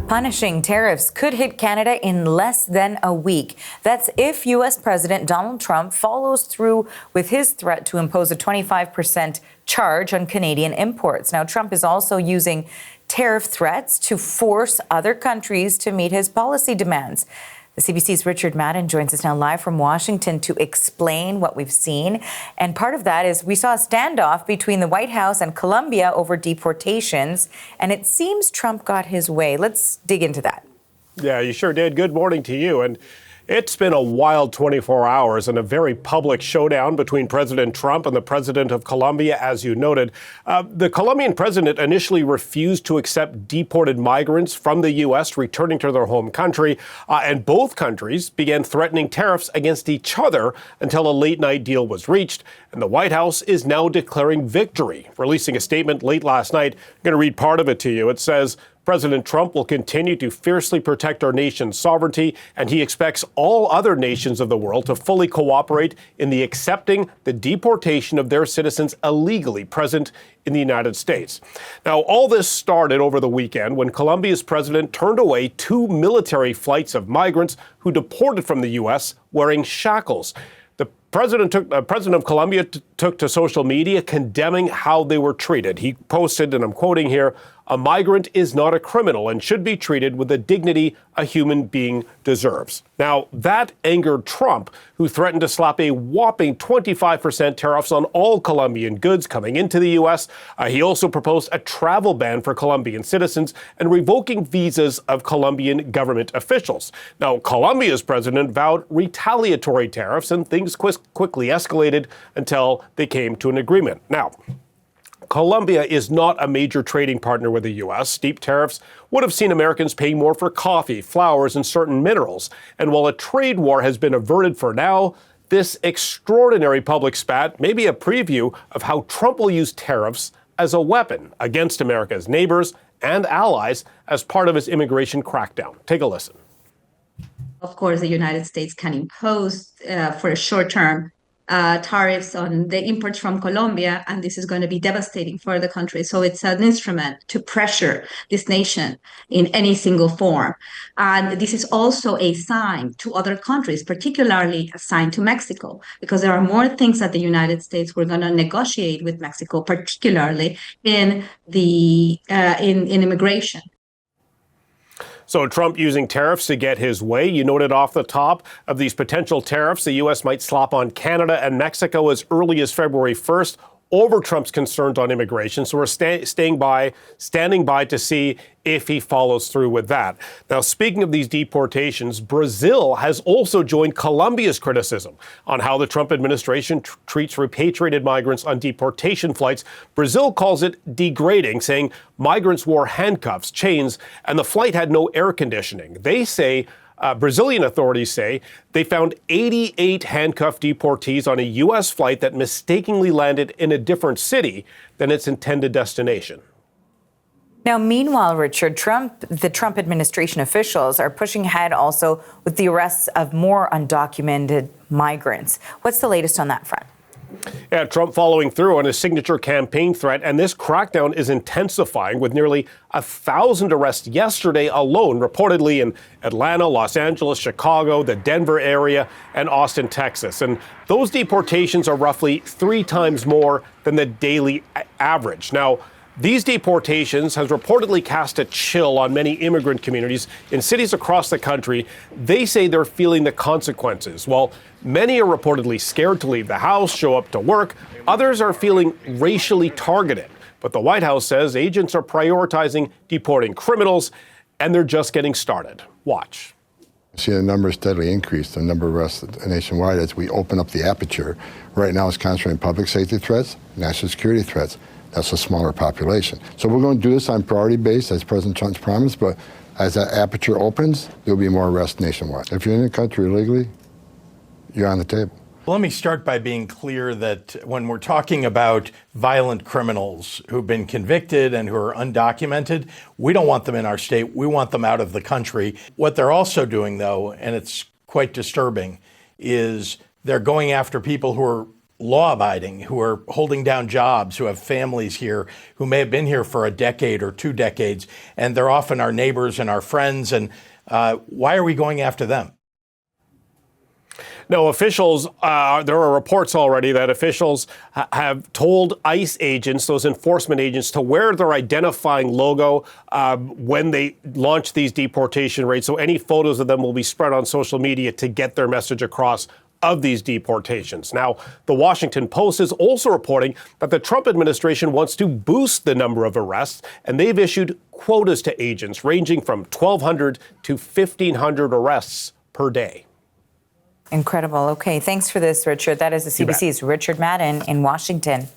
Punishing tariffs could hit Canada in less than a week. That's if U.S. President Donald Trump follows through with his threat to impose a 25% charge on Canadian imports. Now, Trump is also using tariff threats to force other countries to meet his policy demands. The CBC's Richard Madden joins us now live from Washington to explain what we've seen. And part of that is we saw a standoff between the White House and Colombia over deportations, and it seems Trump got his way. Let's dig into that. Yeah, you sure did. Good morning to you. And it's been a wild 24 hours and a very public showdown between President Trump and the president of Colombia, as you noted. The Colombian president initially refused to accept deported migrants from the U.S. returning to their home country, and both countries began threatening tariffs against each other until a late-night deal was reached. And the White House is now declaring victory, releasing a statement late last night. I'm going to read part of it to you. It says, President Trump will continue to fiercely protect our nation's sovereignty, and he expects all other nations of the world to fully cooperate in the accepting the deportation of their citizens illegally present in the United States. Now, all this started over the weekend when Colombia's president turned away 2 military flights of migrants who deported from the U.S. wearing shackles. The president of Colombia took to social media condemning how they were treated. He posted, and I'm quoting here, "A migrant is not a criminal and should be treated with the dignity a human being deserves." Now, that angered Trump, who threatened to slap a whopping 25% tariffs on all Colombian goods coming into the U.S. He also proposed a travel ban for Colombian citizens and revoking visas of Colombian government officials. Now, Colombia's president vowed retaliatory tariffs, and things quickly escalated until they came to an agreement. Now, Colombia is not a major trading partner with the U.S. Steep tariffs would have seen Americans paying more for coffee, flowers, and certain minerals. And while a trade war has been averted for now, this extraordinary public spat may be a preview of how Trump will use tariffs as a weapon against America's neighbors and allies as part of his immigration crackdown. Take a listen. Of course, the United States can impose for a short term tariffs on the imports from Colombia, and this is going to be devastating for the country. So it's an instrument to pressure this nation in any single form. And this is also a sign to other countries, particularly a sign to Mexico, because there are more things that the United States were going to negotiate with Mexico, particularly in the in immigration. So Trump using tariffs to get his way. You noted off the top of these potential tariffs the U.S. might slap on Canada and Mexico as early as February 1st over Trump's concerns on immigration. So we're standing by to see if he follows through with that. Now, speaking of these deportations, Brazil has also joined Colombia's criticism on how the Trump administration treats repatriated migrants on deportation flights. Brazil calls it degrading, saying migrants wore handcuffs, chains, and the flight had no air conditioning. They say Brazilian authorities say they found 88 handcuffed deportees on a U.S. flight that mistakenly landed in a different city than its intended destination. Now, meanwhile, Richard, the Trump administration officials are pushing ahead also with the arrests of more undocumented migrants. What's the latest on that front? Yeah, Trump following through on his signature campaign threat, and this crackdown is intensifying with nearly 1,000 arrests yesterday alone, reportedly in Atlanta, Los Angeles, Chicago, the Denver area, and Austin, Texas. And those deportations are roughly 3 times more than the daily average. Now, these deportations has reportedly cast a chill on many immigrant communities in cities across the country. They say they're feeling the consequences. While many are reportedly scared to leave the house, show up to work, others are feeling racially targeted. But the White House says agents are prioritizing deporting criminals, and they're just getting started. Watch. See the numbers steadily increase, the number of arrests nationwide as we open up the aperture. Right now it's concentrating public safety threats, national security threats. That's a smaller population. So we're going to do this on priority base, as President Trump's promised, but as that aperture opens, there'll be more arrests nationwide. If you're in the country illegally, you're on the table. Let me start by being clear that when we're talking about violent criminals who've been convicted and who are undocumented, we don't want them in our state. We want them out of the country. What they're also doing, though, and it's quite disturbing, is they're going after people who are law-abiding, who are holding down jobs, who have families here, who may have been here for a decade or 2 decades, and they're often our neighbors and our friends. And why are we going after them? No, officials, there are reports already that officials have told ICE agents, those enforcement agents, to wear their identifying logo when they launch these deportation raids. So any photos of them will be spread on social media to get their message across of these deportations. Now, the Washington Post is also reporting that the Trump administration wants to boost the number of arrests, and they've issued quotas to agents ranging from 1,200 to 1,500 arrests per day. Incredible. Okay, thanks for this, Richard. That is the CBC's Richard Madden in Washington.